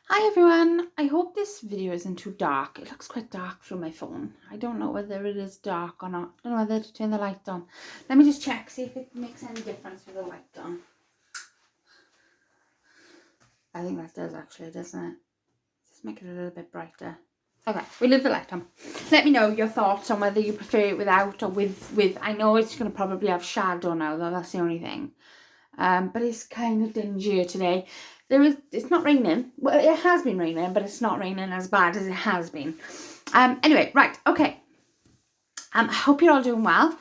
Hi everyone, I hope this video isn't too dark. It looks quite dark through my phone. I don't know whether it is dark or not. I don't know whether to turn the light on. Let me just check, see if it makes any difference with the light on. I think that does actually, doesn't it? Just make it a little bit brighter. Okay, we leave the light on. Let me know your thoughts on whether you prefer it without or with. I know it's going to probably have shadow now though, that's the only thing. But it's kind of dingy today. It's not raining. Well, it has been raining, but it's not raining as bad as it has been. Anyway, right, okay. I hope you're all doing well.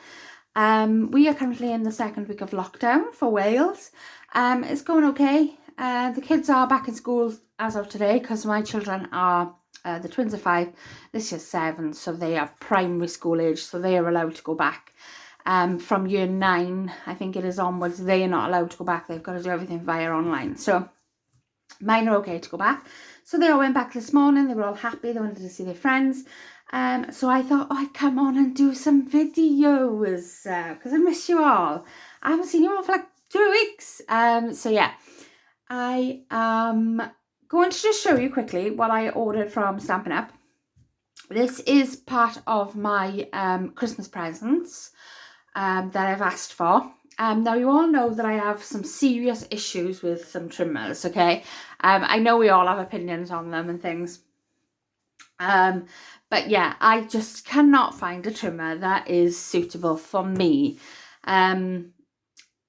We are currently in the second week of lockdown for Wales. It's going okay. The kids are back in school as of today because my children are, the twins are 5, this year's 7, so they are primary school age, so they are allowed to go back. From year 9, I think it is onwards, they are not allowed to go back. They've got to do everything via online. So mine are okay to go back. So they all went back this morning. They were all happy. They wanted to see their friends. So I thought, I'd come on and do some videos because I miss you all. I haven't seen you all for like 2 weeks. So yeah, I am going to just show you quickly what I ordered from Stampin' Up. This is part of my Christmas presents that I've asked for. Now you all know that I have some serious issues with some trimmers, okay? I know we all have opinions on them and things. But yeah, I just cannot find a trimmer that is suitable for me. I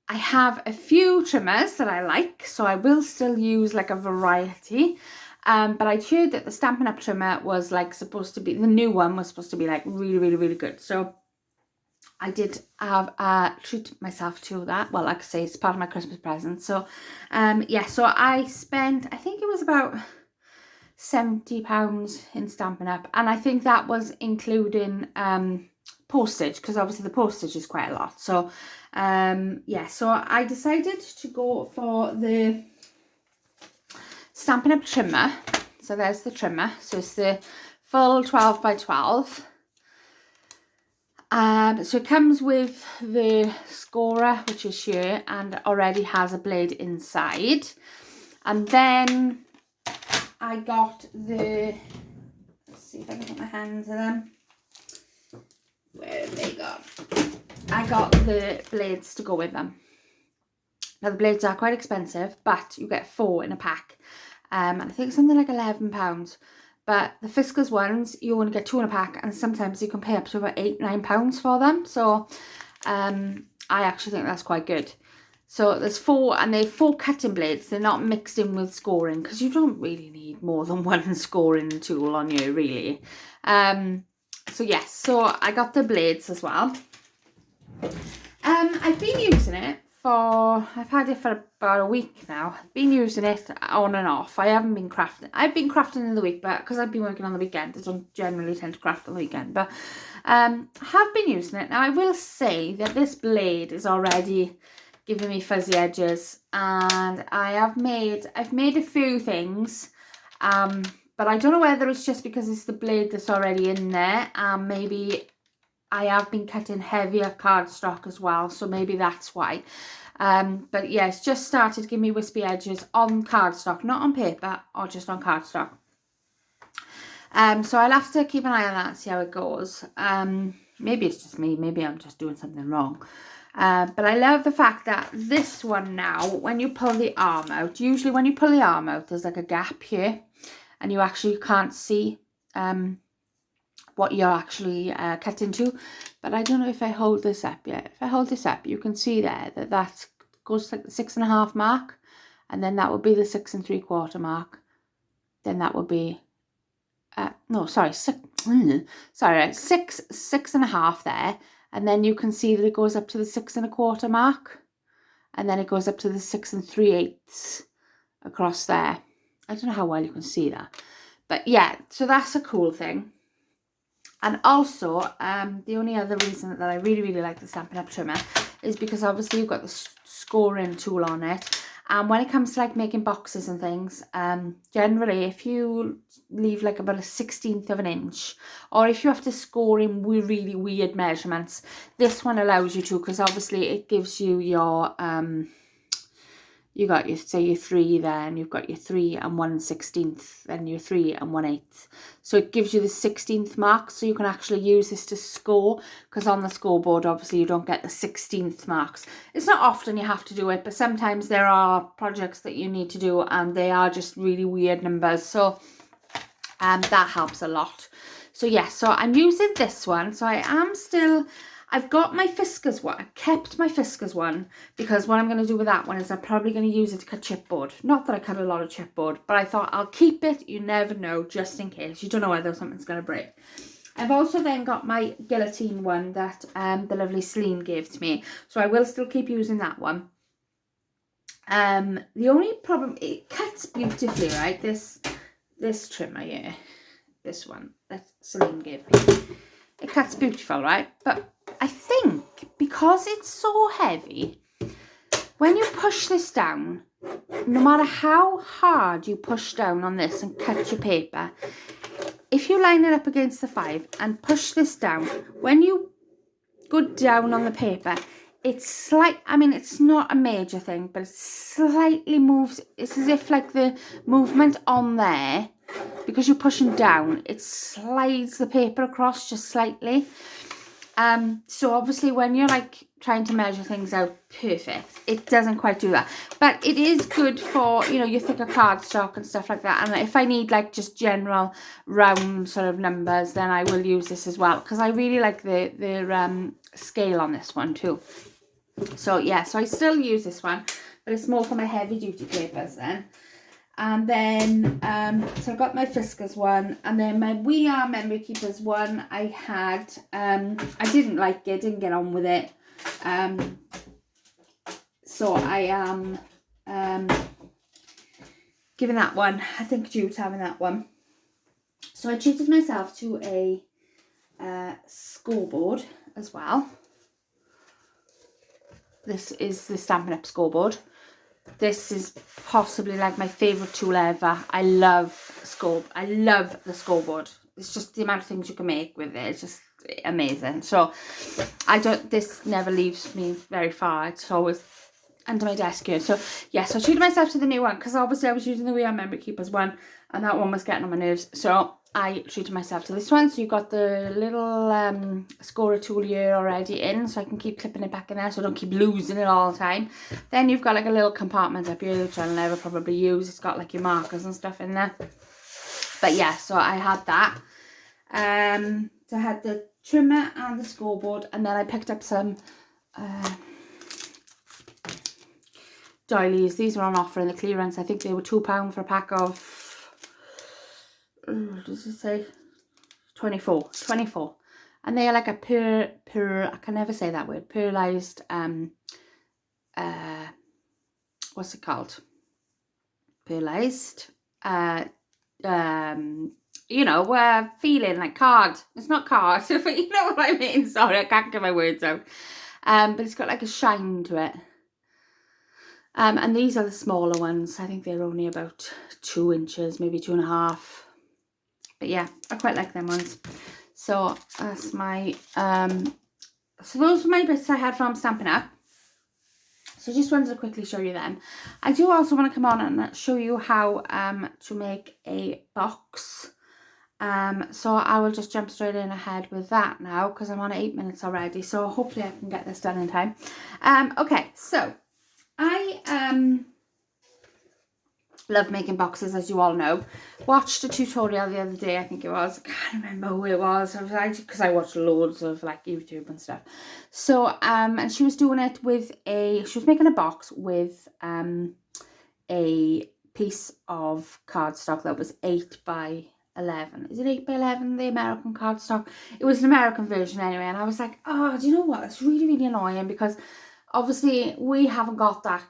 have a few trimmers that I like, so I will still use like a variety. But I heard that the Stampin' Up trimmer was like supposed to be, the new one was supposed to be like really good. So I did have treat myself to that. Well, like I say, it's part of my Christmas present. So yeah, so I spent, I think it was about £70 in Stampin' Up, and I think that was including postage, because obviously the postage is quite a lot. So yeah, so I decided to go for the Stampin' Up trimmer. So there's the trimmer. So it's the full 12 by 12. So it comes with the scorer, which is here, and already has a blade inside. And then I got the, let's see if I can get my hands in them. Where have they gone? I got the blades to go with them. Now the blades are quite expensive, but you get 4 in a pack. And I think something like £11. But the Fiskars ones, you only get 2 in a pack, and sometimes you can pay up to about £8-9 for them. So I actually think that's quite good. So there's 4, and they're 4 cutting blades. They're not mixed in with scoring, because you don't really need more than one scoring tool on you, really. So yes, so I got the blades as well. I've been using it for, I've had it for about a week now. I've been using it on and off. I haven't been crafting. I've been crafting in the week, but because I've been working on the weekend, I don't generally tend to craft on the weekend. But I have been using it. Now I will say that this blade is already giving me fuzzy edges, and I've made a few things, but I don't know whether it's just because it's the blade that's already in there. Maybe I have been cutting heavier cardstock as well, so maybe that's why. But yeah, it's just started to give me wispy edges on cardstock, not on paper, or just on cardstock. So I'll have to keep an eye on that and see how it goes. Maybe it's just me, maybe I'm just doing something wrong. But I love the fact that this one now, when you pull the arm out, usually when you pull the arm out, there's like a gap here, and you actually can't see what you're actually cut into. But I don't know if I hold this up yet. If I hold this up, you can see there that that goes to like the 6.5 mark, and then that would be the 6 3/4 mark. Then that would be no, sorry, 6.5 there, and then you can see that it goes up to the 6 1/4 mark, and then it goes up to the 6 3/8 across there. I don't know how well you can see that, but yeah, so that's a cool thing. And also, the only other reason that I really like the Stampin' Up trimmer is because obviously you've got the scoring tool on it. And when it comes to like making boxes and things, generally if you leave like about a 1/16 of an inch, or if you have to score in really weird measurements, this one allows you to, because obviously it gives you your you got your, say, your 3 there, and you've got your 3 and 1/16, and your 3 and 1/8. So it gives you the 16th mark, so you can actually use this to score, because on the scoreboard, obviously, you don't get the 16th marks. It's not often you have to do it, but sometimes there are projects that you need to do, and they are just really weird numbers, so that helps a lot. So yeah, so I'm using this one, so I am still... I've got my Fiskars one. I kept my Fiskars one, because what I'm going to do with that one is I'm probably going to use it to cut chipboard. Not that I cut a lot of chipboard, but I thought I'll keep it. You never know, just in case. You don't know whether something's going to break. I've also then got my Guillotine one that the lovely Celine gave to me. So I will still keep using that one. The only problem, it cuts beautifully, right? This trimmer here. This one that Celine gave me. It cuts beautiful, right? But I think because it's so heavy, when you push this down, no matter how hard you push down on this and cut your paper, if you line it up against the 5 and push this down, when you go down on the paper, it's slight, I mean, it's not a major thing, but it slightly moves. It's as if like the movement on there, because you're pushing down, it slides the paper across just slightly. So obviously when you're like trying to measure things out perfect, it doesn't quite do that. But it is good for, you know, your thicker cardstock and stuff like that. And if I need like just general round sort of numbers, then I will use this as well, because I really like the scale on this one too. So yeah, so I still use this one, but it's more for my heavy duty papers then. And then, so I got my Fiskars one, and then my We Are Memory Keepers one I had, I didn't like it, didn't get on with it. So I am giving that one, I think Jude's having that one. So I treated myself to a scoreboard as well. This is the Stampin' Up Scoreboard. This is possibly like my favourite tool ever. I love the scoreboard. It's just the amount of things you can make with it. It's just amazing. So this never leaves me very far. It's always under my desk here. So yeah, so I treated myself to the new one, because obviously I was using the We Are Memory Keepers one, and that one was getting on my nerves. So I treated myself to this one. So you've got the little scorer tool here already in, so I can keep clipping it back in there, so I don't keep losing it all the time. Then you've got like a little compartment up here, which I'll never probably use. It's got like your markers and stuff in there. But yeah, so I had that. So I had the trimmer and the scoreboard, and then I picked up some doilies. These were on offer in the clearance. I think they were £2 for a pack of, does it say 24, and they are like a I can never say that word, pearlized, what's it called, pearlized, you know, feeling like card. It's not card, but you know what I mean. Sorry, I can't get my words out. But it's got like a shine to it. And these are the smaller ones. I think they're only about 2 inches, maybe 2.5. But yeah, I quite like them ones. So that's my, so those were my bits I had from Stampin' Up. So just wanted to quickly show you them. I do also want to come on and show you how to make a box. So I will just jump straight in ahead with that now, because I'm on 8 minutes already. So hopefully I can get this done in time. Okay, so I love making boxes, as you all know. Watched a tutorial the other day, I think it was. I can't remember who it was. Because I watched loads of like YouTube and stuff. So and she was doing it with she was making a box with a piece of cardstock that was 8 by 11. Is it 8 by 11, the American cardstock? It was an American version anyway, and I was like, oh, do you know what? It's really, really annoying, because obviously we haven't got that.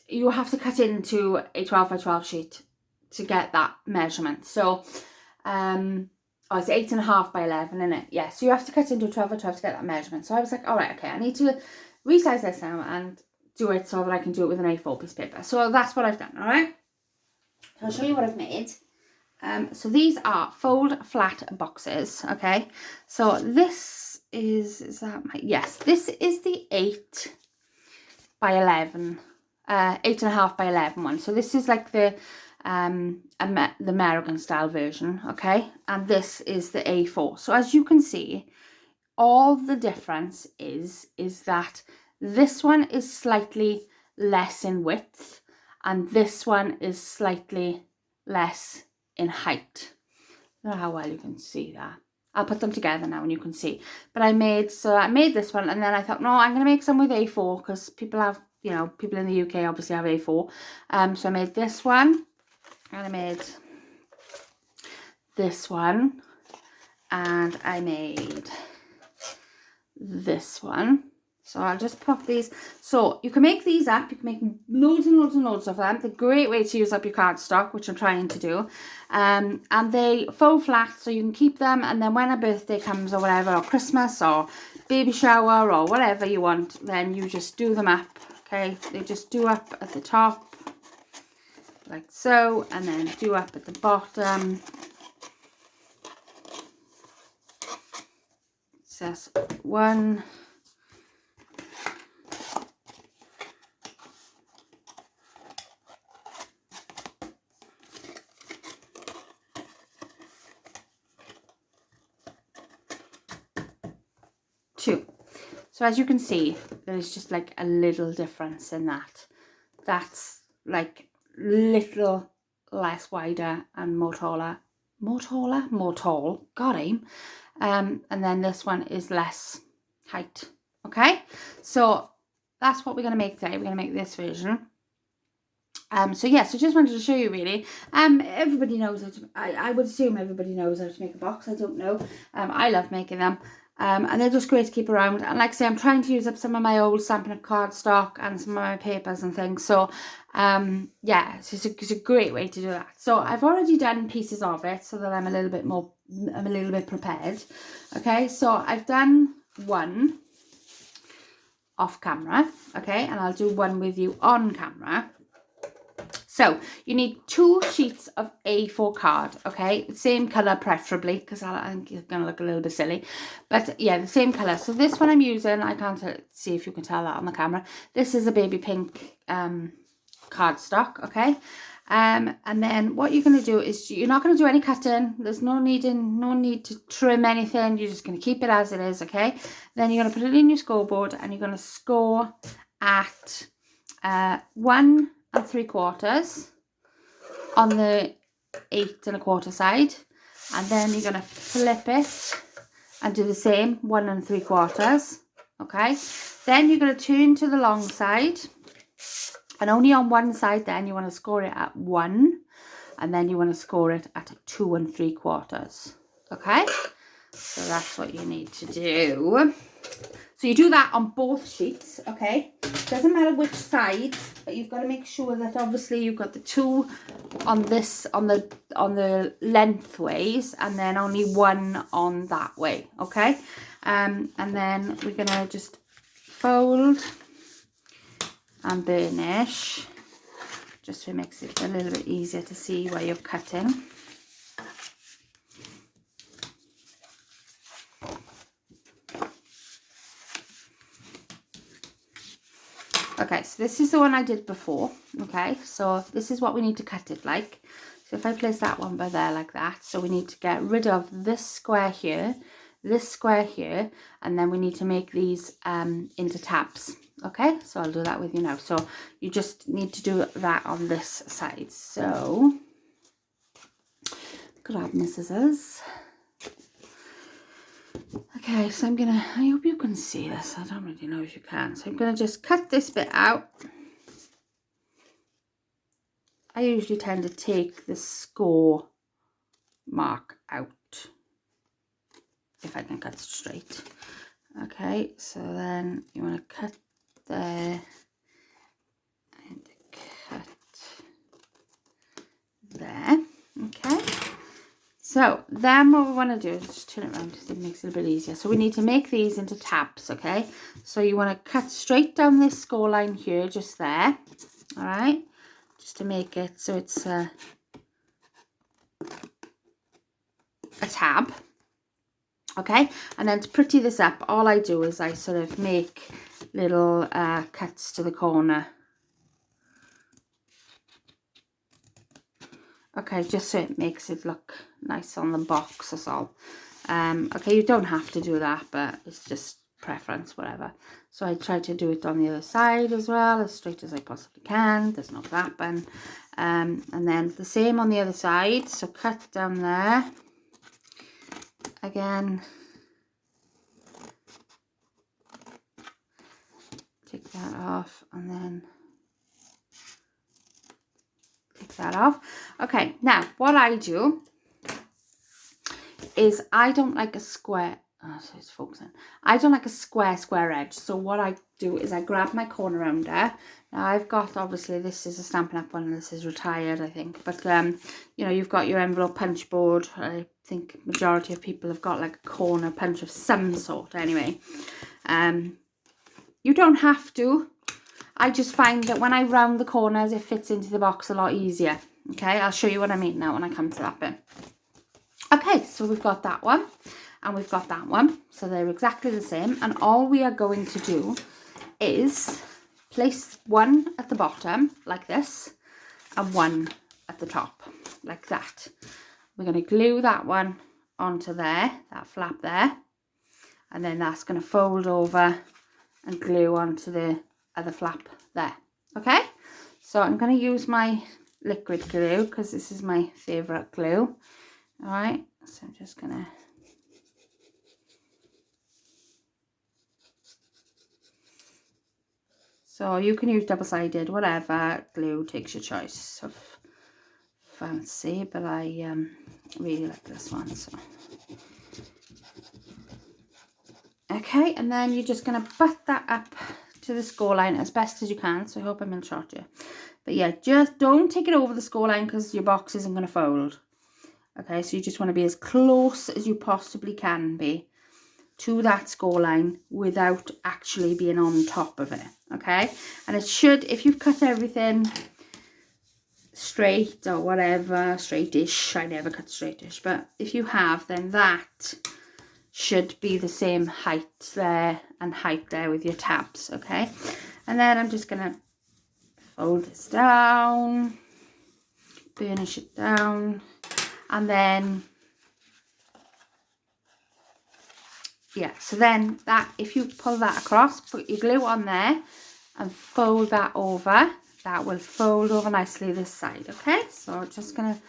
You have to cut into a 12 by 12 sheet to get that measurement. So, it's 8.5 by 11, isn't it? Yeah, so you have to cut into a 12 by 12 to get that measurement. So I was like, all right, okay, I need to resize this now and do it so that I can do it with an A4 piece of paper. So that's what I've done, all right? So I'll show you what I've made. So these are fold flat boxes, okay? So this is that my, yes, this is the 8 by 11 8.5 by 11 one. So this is like the American style version, okay? And this is the A4. So as you can see, all the difference is that this one is slightly less in width and this one is slightly less in height. I don't know how well you can see that. I'll put them together now and you can see. But I made this one and then I thought, no, I'm going to make some with A4 because people have, you know, people in the UK obviously have A4. So I made this one and I made this one and I made this one. So I'll just pop these. So you can make these up. You can make loads and loads and loads of them. They're a great way to use up your cardstock, which I'm trying to do. And they fold flat, so you can keep them. And then when a birthday comes or whatever, or Christmas or baby shower or whatever you want, then you just do them up. Okay, they just do up at the top, like so, and then do up at the bottom. It says 1, 2. So as you can see, there's just like a little difference in that. That's like little less wider and more tall. God, aim. And then this one is less height. Okay, so that's what we're going to make today. We're going to make this version. So yeah, so just wanted to show you really. Everybody knows how to, I would assume everybody knows how to make a box. I don't know. I love making them. And they're just great to keep around. And like I say, I'm trying to use up some of my old Stampin' Up cardstock and some of my papers and things. So yeah, it's a great way to do that. So I've already done pieces of it so that I'm a little bit prepared. Okay, so I've done one off camera, okay, and I'll do one with you on camera. So you need 2 sheets of A4 card, okay, same colour preferably, because I think it's going to look a little bit silly, but yeah, the same colour. So this one I'm using, I can't see if you can tell that on the camera, this is a baby pink cardstock, okay, and then what you're going to do is you're not going to do any cutting. There's no need to trim anything. You're just going to keep it as it is, okay. Then you're going to put it in your scoreboard and you're going to score at 1 3/4 on the 8 1/4 side, and then you're going to flip it and do the same 1 3/4. Okay, then you're going to turn to the long side, and only on one side then you want to score it at 1, and then you want to score it at 2 3/4. Okay, so that's what you need to do. So you do that on both sheets, okay? Doesn't matter which side, but you've got to make sure that obviously you've got the 2 on this, on the lengthways, and then only 1 on that way, okay? And then we're gonna just fold and burnish, just so it makes it a little bit easier to see where you're cutting. Okay, so this is the one I did before, okay, so this is what we need to cut it like. So if I place that one by there like that, so we need to get rid of this square here, and then we need to make these into tabs, okay, so I'll do that with you now. So you just need to do that on this side. So grab my scissors. Okay, so I'm gonna, I hope you can see this, I don't really know if you can, so I'm gonna just cut this bit out. I usually tend to take the score mark out if I can cut straight. Okay, so then you want to cut there and cut there, okay. So then what we want to do is just turn it around because it makes it a bit easier. So we need to make these into tabs, okay? So you want to cut straight down this score line here, just there, all right? Just to make it so it's a tab, okay? And then to pretty this up, all I do is I sort of make little cuts to the corner Okay, just so it makes it look nice on the box, that's all. Okay, you don't have to do that, but it's just preference, whatever. So I try to do it on the other side as well, as straight as I possibly can. There's no flapping. And then the same on the other side. So cut down there. Again. Take that off and then take that off. Okay, now what I do is I don't like a square, so it's focusing. I don't like a square edge. So what I do is I grab my corner rounder. Now I've got, obviously this is a Stampin' Up one and this is retired, I think. But you know, you've got your envelope punch board. I think majority of people have got like a corner punch of some sort anyway. You don't have to. I just find that when I round the corners, it fits into the box a lot easier. Okay, I'll show you what I mean now when I come to that bit. Okay, so we've got that one and we've got that one. So they're exactly the same. And all we are going to do is place one at the bottom like this and one at the top like that. We're going to glue that one onto there, that flap there. And then that's going to fold over and glue onto the other flap there. Okay, so I'm going to use my liquid glue because this is my favorite glue. All right, so I'm just gonna so you can use double-sided, whatever glue takes your choice of fancy, but I really like this one. So okay, and then you're just gonna butt that up to the score line as best as you can. So I hope I'm in shot here, but yeah, just don't take it over the score line because your box isn't going to fold. Okay, so you just want to be as close as you possibly can be to that score line without actually being on top of it. Okay, and it should, if you've cut everything straight or whatever, straightish, I never cut straightish, but if you have, then that should be the same height there and height there with your tabs. Okay, and then I'm just gonna fold this down, burnish it down, and then yeah, so then that, if you pull that across, put your glue on there and fold that over, that will fold over nicely this side. Okay, so I'm just gonna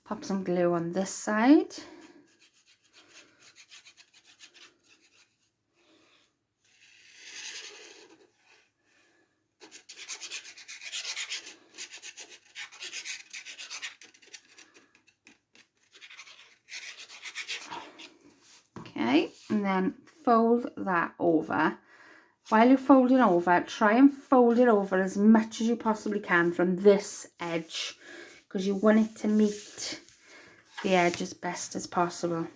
pop some glue on this side. Okay, and then fold that over. While you're folding over, try and fold it over as much as you possibly can from this edge, because you want it to meet the edge as best as possible.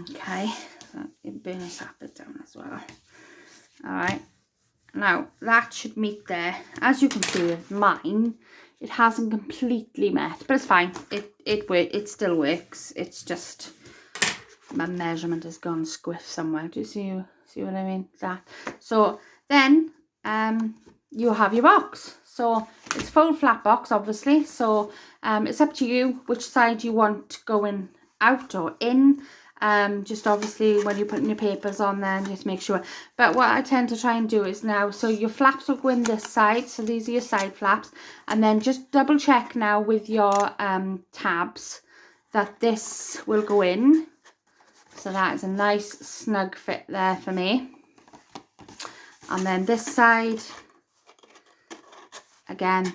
Okay, so you burnish that bit down as well. All right, now that should meet there. As you can see with mine, it hasn't completely met, but it's fine. It still works. It's just my measurement has gone squiff somewhere. Do you see what I mean? That. So then you have your box. So it's full flat box, obviously. So it's up to you which side you want going out or in. Just obviously when you're putting your papers on there, just make sure. But what I tend to try and do is now, so your flaps will go in this side, so these are your side flaps, and then just double check now with your tabs that this will go in. So that is a nice snug fit there for me. And then this side, again,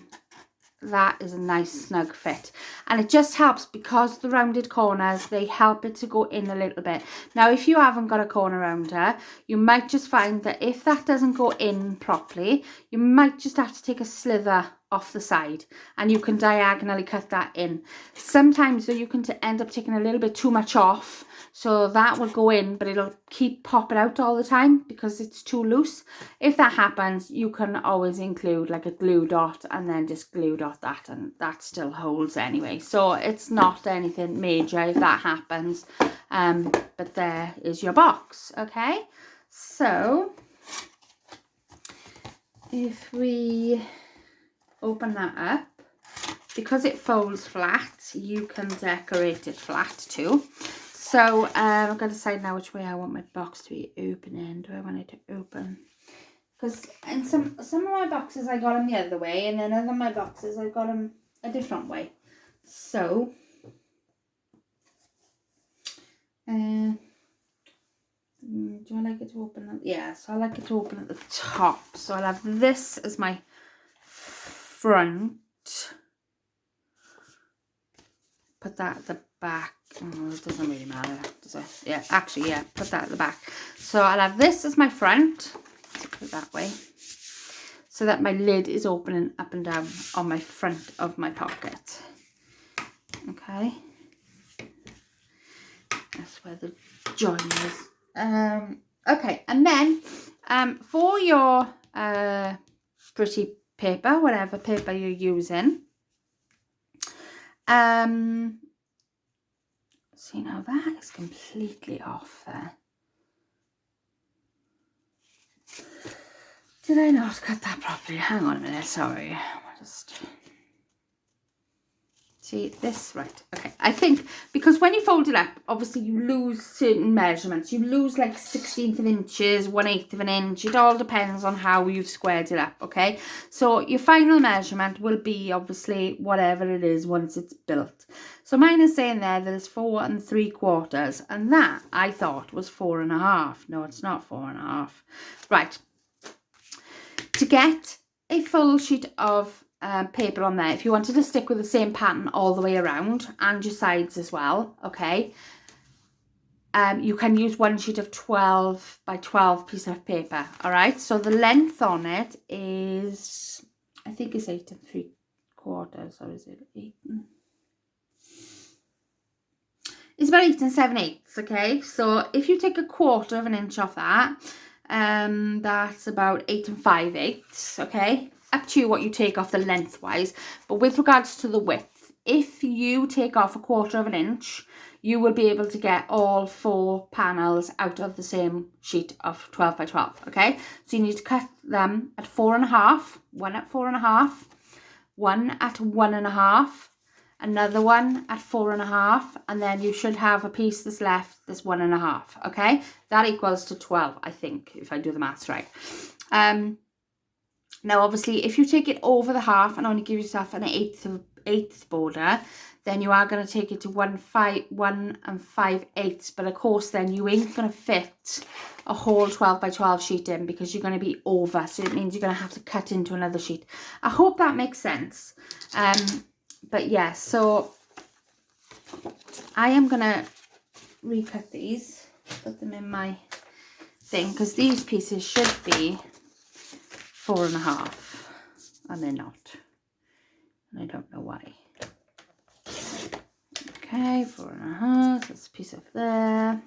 that is a nice snug fit, and it just helps because the rounded corners, they help it to go in a little bit. Now if you haven't got a corner rounder, you might just find that if that doesn't go in properly, you might just have to take a slither off the side and you can diagonally cut that in. Sometimes though you can end up taking a little bit too much off, so that will go in but it'll keep popping out all the time because it's too loose. If that happens, you can always include like a glue dot and then just glue dot that, and that still holds anyway, so it's not anything major if that happens. But there is your box. Okay, so if we open that up, because it folds flat, you can decorate it flat too. So I've got to decide now which way I want my box to be opening. Do I want it to open? Because in some of my boxes I got them the other way, and then other my boxes I got them a different way. So do I like it to open at, yeah, so I like it to open at the top. So I'll have this as my front. Put that at the back. Oh, it doesn't really matter, does it? Yeah, actually, yeah, put that at the back. So I'll have this as my front. Put it that way. So that my lid is opening up and down on my front of my pocket. Okay. That's where the join is. Okay, and then for your pretty paper, whatever paper you're using, see, now that is completely off there. Did I not cut that properly? Hang on a minute, sorry. I'll just see this, right? Okay, I think because when you fold it up, obviously you lose certain measurements. You lose like 1/16 of inches, 1/8 of an inch. It all depends on how you've squared it up, okay? So your final measurement will be obviously whatever it is once it's built. So mine is saying there that it's 4 3/4, and that I thought was 4 1/2. No, it's not 4 1/2. Right. To get a full sheet of paper on there, if you wanted to stick with the same pattern all the way around and your sides as well, okay, you can use one sheet of 12 by 12 piece of paper. All right, so the length on it is, I think it's 8 3/4, or is it 8? It's about 8 7/8. Okay, so if you take 1/4 of an inch off that, that's about 8 5/8. Okay, up to you what you take off the lengthwise, but with regards to the width, if you take off 1/4 of an inch, you will be able to get all 4 panels out of the same sheet of 12 by 12. Okay, so you need to cut them at 4 1/2, one at 4 1/2, one at 1 1/2, another one at 4 1/2, and then you should have a piece that's left that's 1 1/2. Okay, that equals to 12, I think, if I do the maths right. Now obviously if you take it over the half and only give yourself an eighth border, then you are going to take it to 1 5/8, but of course then you ain't going to fit a whole 12 by 12 sheet in, because you're going to be over, so it means you're going to have to cut into another sheet. I hope that makes sense. But yeah, so I am going to recut these, put them in my thing, because these pieces should be 4 1/2, and they're not, and I don't know why. Okay, 4 1/2, that's a piece of there.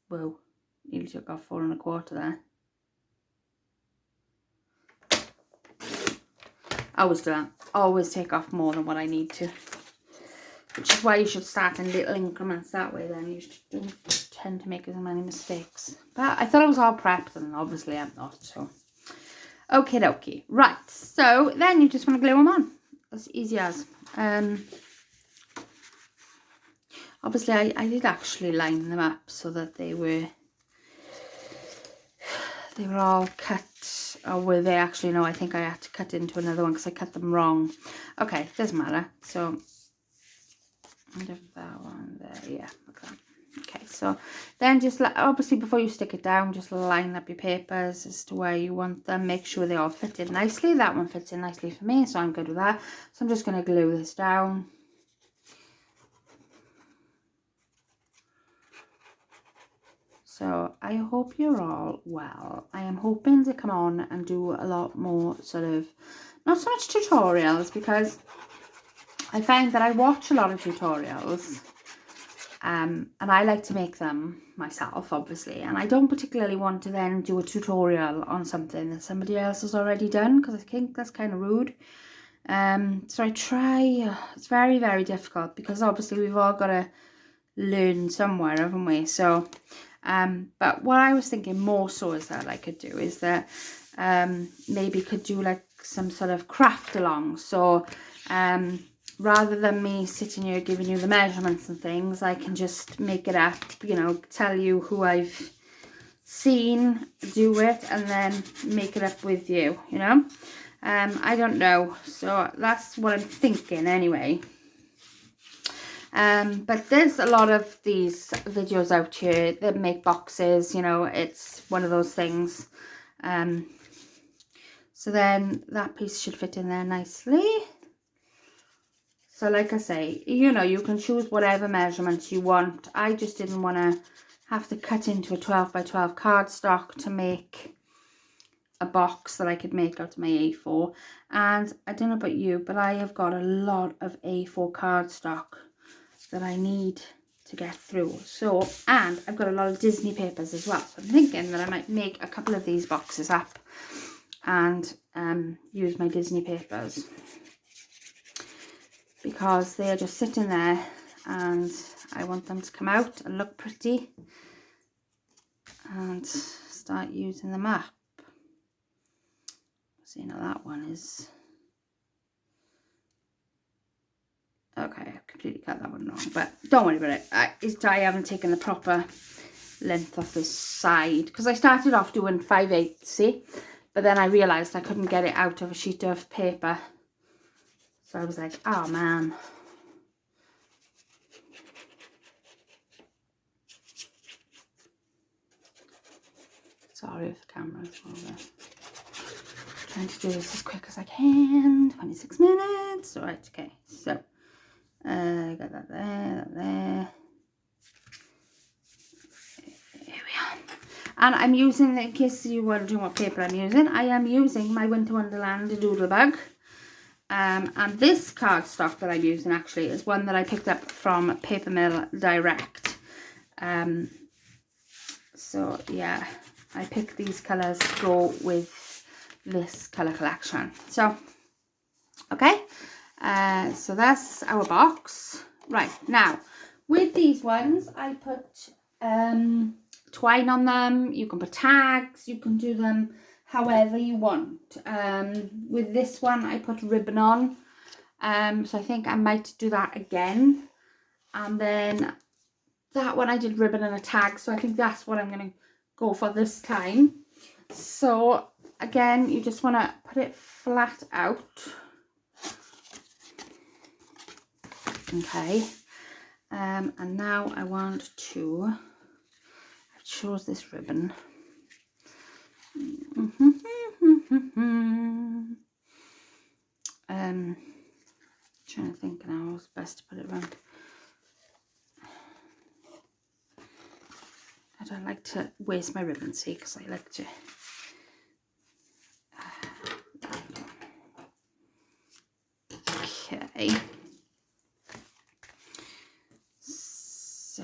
Whoa, nearly took off 4 1/4 there. I always do that. Always take off more than what I need to. Which is why you should start in little increments. That way then you don't tend to make as many mistakes. But I thought I was all prepped, and obviously I'm not. So, okie dokie. Right, so then you just want to glue them on. As easy as. Obviously I did actually line them up so that they were all cut. Or were they actually? No, I think I had to cut into another one because I cut them wrong. Okay, doesn't matter. So that one there, yeah, okay. Okay, so then just obviously before you stick it down, just line up your papers as to where you want them. Make sure they all fit in nicely. That one fits in nicely for me, so I'm good with that. So I'm just going to glue this down. So I hope you're all well. I am hoping to come on and do a lot more sort of, not so much tutorials, because I find that I watch a lot of tutorials, and I like to make them myself, obviously, and I don't particularly want to then do a tutorial on something that somebody else has already done, because I think that's kind of rude. So I try, it's very, very difficult, because obviously we've all got to learned somewhere, haven't we? So, but what I was thinking more so is that I could do is that maybe could do like some sort of craft along. So, rather than me sitting here giving you the measurements and things, I can just make it up, you know, tell you who I've seen do it and then make it up with you, you know. I don't know, so that's what I'm thinking anyway. But there's a lot of these videos out here that make boxes, you know, it's one of those things. So then that piece should fit in there nicely. So like I say, you know, you can choose whatever measurements you want. I just didn't want to have to cut into a 12 by 12 cardstock to make a box that I could make out of my A4. And I don't know about you, but I have got a lot of A4 cardstock that I need to get through. So, and I've got a lot of Disney papers as well. So I'm thinking that I might make a couple of these boxes up and use my Disney papers, because they are just sitting there and I want them to come out and look pretty and start using them up. So, you know, that one is okay. I've completely cut that one wrong, but don't worry about it. I haven't taken the proper length off this side because I started off doing 5/8, see, but then I realised I couldn't get it out of a sheet of paper. So I was like, oh man. Sorry if the camera's over. Trying to do this as quick as I can. 26 minutes. Alright, okay. So, got that there, that there. Here we are. And I'm using, in case you're wondering what paper I'm using, I am using my Winter Wonderland Doodlebug. And this cardstock that I'm using actually is one that I picked up from Paper Mill Direct. So yeah, I picked these colours to go with this colour collection. So, okay, so that's our box. Right, now, with these ones, I put twine on them. You can put tags, you can do them however you want. With this one I put ribbon on, so I think I might do that again. And then that one I did ribbon and a tag, so I think that's what I'm going to go for this time. So again, you just want to put it flat out, okay. And now I want to, I chose this ribbon. Trying to think now what's best to put it around. I don't like to waste my ribbon, see, because I like to. Okay. So.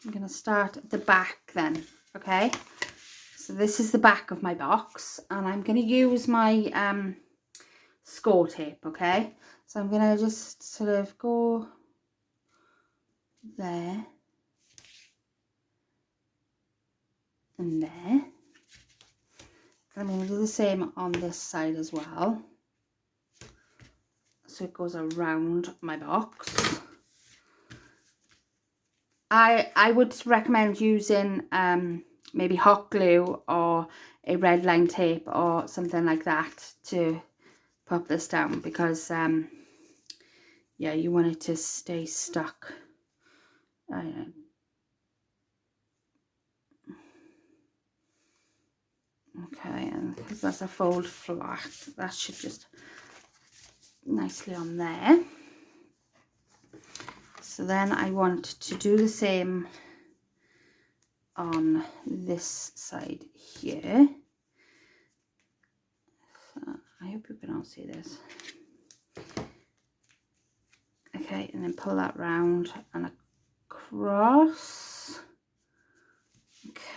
I'm going to start at the back then, okay? So this is the back of my box, and I'm going to use my score tape, okay? So I'm going to just sort of go there and there. I'm going to do the same on this side as well. So it goes around my box. I would recommend using maybe hot glue or a red line tape or something like that to pop this down, because yeah, you want it to stay stuck. Okay, and because that's a fold flat, that should just nicely on there. So then I want to do the same on this side here. So I hope you can all see this. Okay, and then pull that round and across.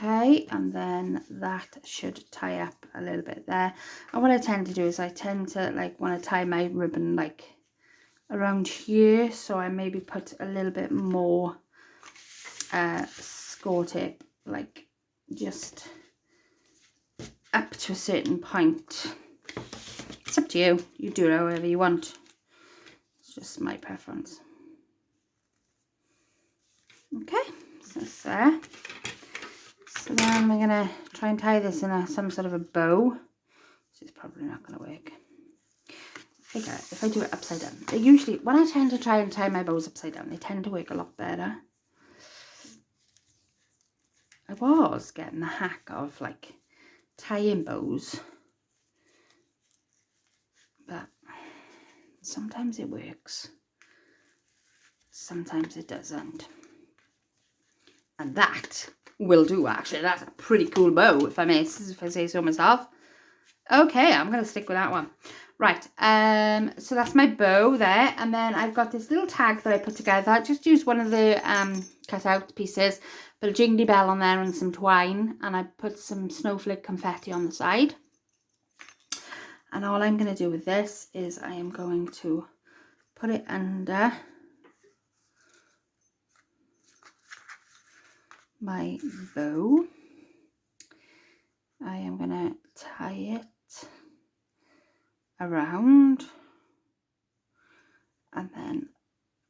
Okay, and then that should tie up a little bit there. And what I tend to do is I tend to like want to tie my ribbon like around here, so I maybe put a little bit more score tape, like just up to a certain point. It's up to you. You do it however you want. It's just my preference. Okay, so that's there. So then we're gonna try and tie this in some sort of a bow. This is probably not gonna work. I figure if I do it upside down, they usually, when I tend to try and tie my bows upside down, they tend to work a lot better. I was getting the hack of like tying bows, but sometimes it works, sometimes it doesn't. And that will do, actually. That's a pretty cool bow, if I say so myself. Okay, I'm going to stick with that one. Right, so that's my bow there. And then I've got this little tag that I put together. I just used one of the cut out pieces, put a jingly bell on there and some twine. And I put some snowflake confetti on the side. And all I'm going to do with this is I am going to put it under my bow. I am going to tie it around and then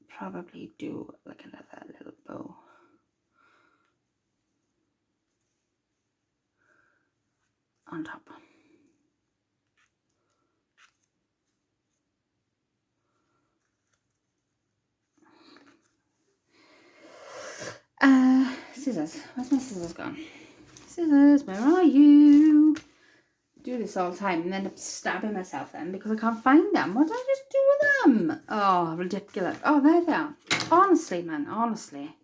probably do like another little bow on top. Scissors. Where's my scissors gone? Scissors, where are you? Do this all the time and end up stabbing myself then because I can't find them. What did I just do with them? Oh, ridiculous. Oh, there they are. Honestly, man, honestly.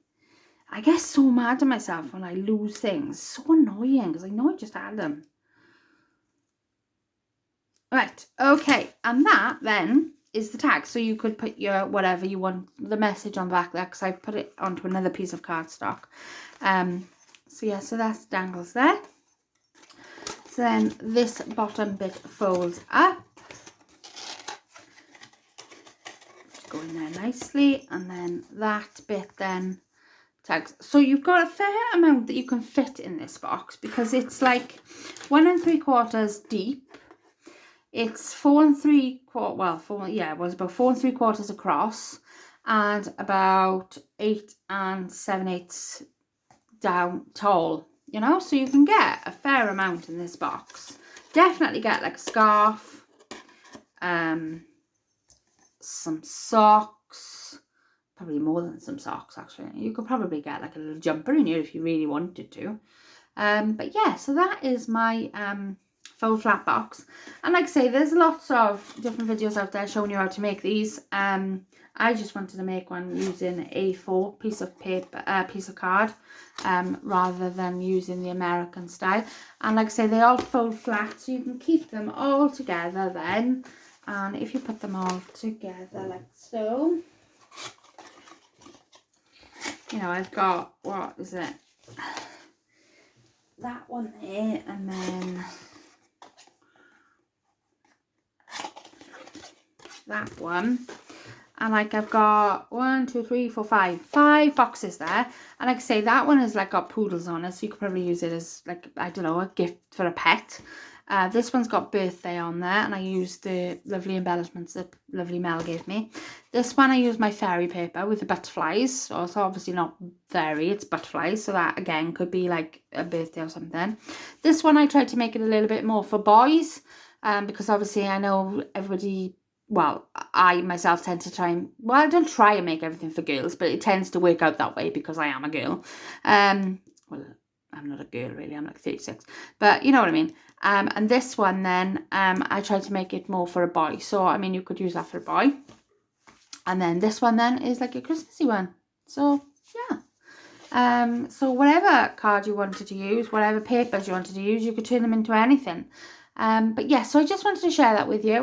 I get so mad at myself when I lose things. So annoying because I know I just had them. Right, okay. And that then is the tag. So you could put your whatever you want, the message on the back there, because I put it onto another piece of cardstock. So yeah, so that dangles there. So then this bottom bit folds up. Just go in there nicely, and then that bit then tags. So you've got a fair amount that you can fit in this box because it's like 1 3/4 deep. It's 4 3/4, well, it was about 4 3/4 across and about 8 7/8 down tall, you know, so you can get a fair amount in this box. Definitely get like a scarf, some socks, probably more than some socks actually. You could probably get like a little jumper in here if you really wanted to. But yeah, so that is my faux flat box, and like I say, there's lots of different videos out there showing you how to make these. I just wanted to make one using A4 piece of paper, piece of card, rather than using the American style. And like I say, they all fold flat, so you can keep them all together then. And if you put them all together like so, you know, I've got, what is it? That one there, and then that one, and like I've got 1 2 3 4 5 boxes there. And like I say, that one has like got poodles on it, so you could probably use it as like, I don't know, a gift for a pet. This one's got birthday on there, and I used the lovely embellishments that lovely Mel gave me. This one I used my fairy paper with the butterflies, so it's obviously not fairy, it's butterflies, so that again could be like a birthday or something. This one I tried to make it a little bit more for boys, because obviously I know everybody, well, I myself tend to try and, well, I don't try and make everything for girls, but it tends to work out that way because I am a girl. Well, I'm not a girl really, I'm like 36, but you know what I mean. And this one then, I tried to make it more for a boy, so I mean you could use that for a boy. And then this one then is like a Christmassy one, so yeah. So whatever card you wanted to use, whatever papers you wanted to use, you could turn them into anything. But yeah, so I just wanted to share that with you.